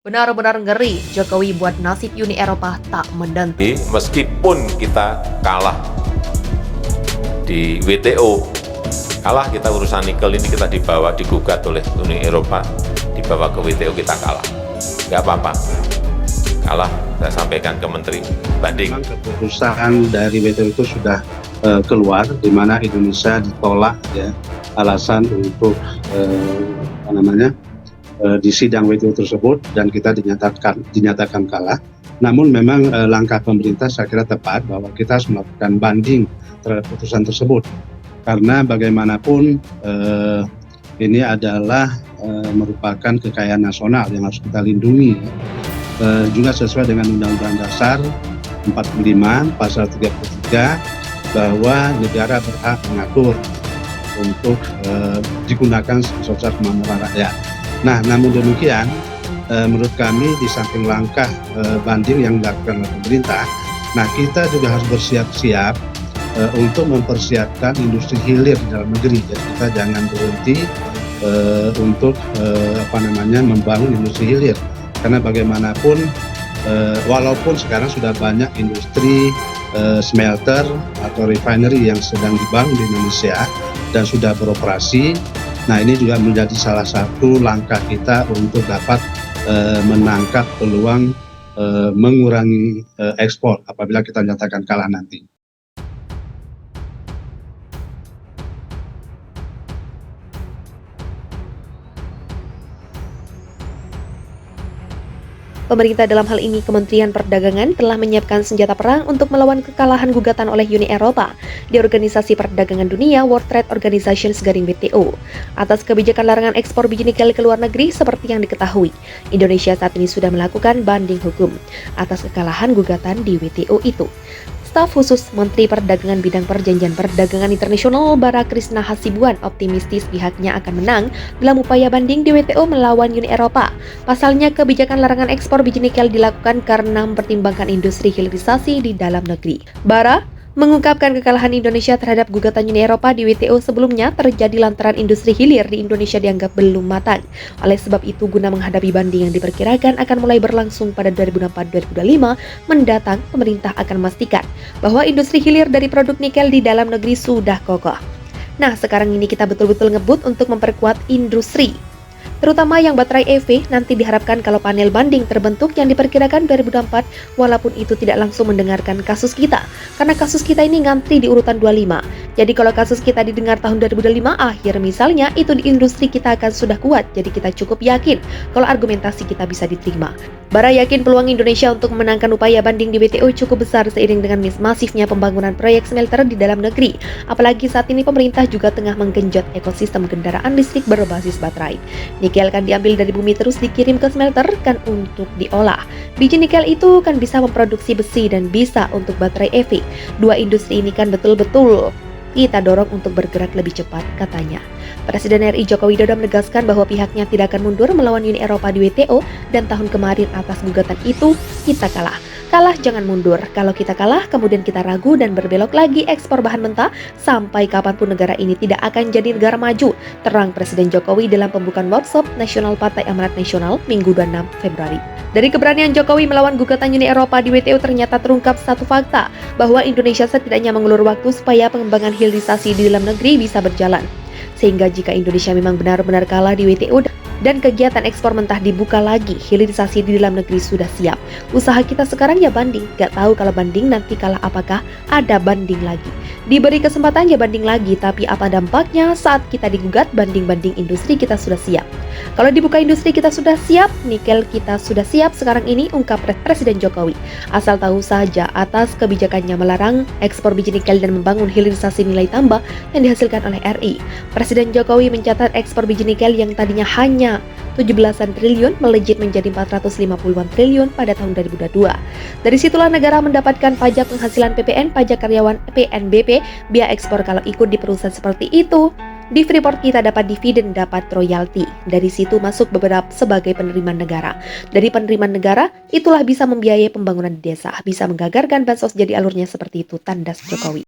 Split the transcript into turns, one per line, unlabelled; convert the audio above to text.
Benar-benar ngeri, Jokowi buat nasib Uni Eropa tak menentu.
Meskipun kita kalah di WTO, kalah kita urusan nikel ini kita digugat oleh Uni Eropa, dibawa ke WTO kita kalah. Nggak apa-apa, kalah saya sampaikan ke Menteri banding.
Memang keputusan dari WTO itu sudah keluar, di mana Indonesia ditolak ya, alasan untuk di sidang WTO tersebut dan kita dinyatakan kalah. Namun memang langkah pemerintah saya kira tepat bahwa kita harus melakukan banding terhadap putusan tersebut, karena bagaimanapun ini adalah merupakan kekayaan nasional yang harus kita lindungi, juga sesuai dengan Undang-Undang Dasar 45 Pasal 33 bahwa negara berhak mengatur untuk digunakan sesuai kemampuan rakyat. Nah, namun demikian, menurut kami di samping langkah banding yang dilakukan oleh pemerintah, nah kita juga harus bersiap-siap untuk mempersiapkan industri hilir di dalam negeri. Jadi kita jangan berhenti untuk membangun industri hilir, karena bagaimanapun walaupun sekarang sudah banyak industri smelter atau refinery yang sedang dibangun di Indonesia dan sudah beroperasi. Nah, ini juga menjadi salah satu langkah kita untuk dapat menangkap peluang mengurangi ekspor apabila kita nyatakan kalah nanti.
Pemerintah dalam hal ini Kementerian Perdagangan telah menyiapkan senjata perang untuk melawan kekalahan gugatan oleh Uni Eropa di Organisasi Perdagangan Dunia World Trade Organization (WTO) atas kebijakan larangan ekspor biji nikel ke luar negeri. Seperti yang diketahui, Indonesia saat ini sudah melakukan banding hukum atas kekalahan gugatan di WTO itu. Staf khusus Menteri Perdagangan Bidang Perjanjian Perdagangan Internasional Bara Krishna Hasibuan optimistis pihaknya akan menang dalam upaya banding di WTO melawan Uni Eropa. Pasalnya, kebijakan larangan ekspor biji nikel dilakukan karena mempertimbangkan industri hilirisasi di dalam negeri. Bara mengungkapkan kekalahan Indonesia terhadap gugatan Uni Eropa di WTO sebelumnya terjadi lantaran industri hilir di Indonesia dianggap belum matang. Oleh sebab itu, guna menghadapi banding yang diperkirakan akan mulai berlangsung pada 2024-2025 mendatang, pemerintah akan memastikan bahwa industri hilir dari produk nikel di dalam negeri sudah kokoh. Nah, sekarang ini kita betul-betul ngebut untuk memperkuat industri, terutama yang baterai EV. Nanti diharapkan kalau panel banding terbentuk yang diperkirakan 2024, walaupun itu tidak langsung mendengarkan kasus kita, karena kasus kita ini ngantri di urutan 25. Jadi kalau kasus kita didengar tahun 2025 akhir misalnya, itu di industri kita akan sudah kuat. Jadi kita cukup yakin kalau argumentasi kita bisa diterima. Bara yakin peluang Indonesia untuk memenangkan upaya banding di WTO cukup besar seiring dengan masifnya pembangunan proyek smelter di dalam negeri. Apalagi saat ini pemerintah juga tengah menggenjot ekosistem kendaraan listrik berbasis baterai. Nikel kan diambil dari bumi terus dikirim ke smelter kan untuk diolah. Biji nikel itu kan bisa memproduksi besi dan bisa untuk baterai EV. Dua industri ini kan betul-betul kita dorong untuk bergerak lebih cepat, katanya. Presiden RI Joko Widodo menegaskan bahwa pihaknya tidak akan mundur melawan Uni Eropa di WTO, dan tahun kemarin atas gugatan itu kita kalah. Kalah jangan mundur. Kalau kita kalah, kemudian kita ragu dan berbelok lagi ekspor bahan mentah, sampai kapanpun negara ini tidak akan jadi negara maju, terang Presiden Jokowi dalam pembukaan workshop Nasional Partai Amanat Nasional Minggu 26 Februari. Dari keberanian Jokowi melawan gugatan Uni Eropa di WTO ternyata terungkap satu fakta, bahwa Indonesia setidaknya mengulur waktu supaya pengembangan hilirisasi di dalam negeri bisa berjalan. Sehingga jika Indonesia memang benar-benar kalah di WTO dan kegiatan ekspor mentah dibuka lagi, hilirisasi di dalam negeri sudah siap. Usaha kita sekarang ya banding, gak tahu kalau banding nanti kalah apakah ada banding lagi. Diberi kesempatan ya banding lagi, tapi apa dampaknya saat kita digugat? Banding-banding industri kita sudah siap. Kalau dibuka industri kita sudah siap, nikel kita sudah siap sekarang ini, ungkap Presiden Jokowi. Asal tahu saja atas kebijakannya melarang ekspor biji nikel dan membangun hilirisasi nilai tambah yang dihasilkan oleh RI. Presiden Jokowi mencatat ekspor biji nikel yang tadinya hanya 17-an triliun melejit menjadi 450-an triliun pada tahun 2022. Dari situlah negara mendapatkan pajak penghasilan PPN, pajak karyawan PNBP, biaya ekspor kalau ikut di perusahaan seperti itu. Di Freeport kita dapat dividen, dapat royalti. Dari situ masuk beberapa sebagai penerimaan negara. Dari penerimaan negara, itulah bisa membiayai pembangunan di desa, bisa menggagarkan bansos, jadi alurnya seperti itu, tandas Jokowi.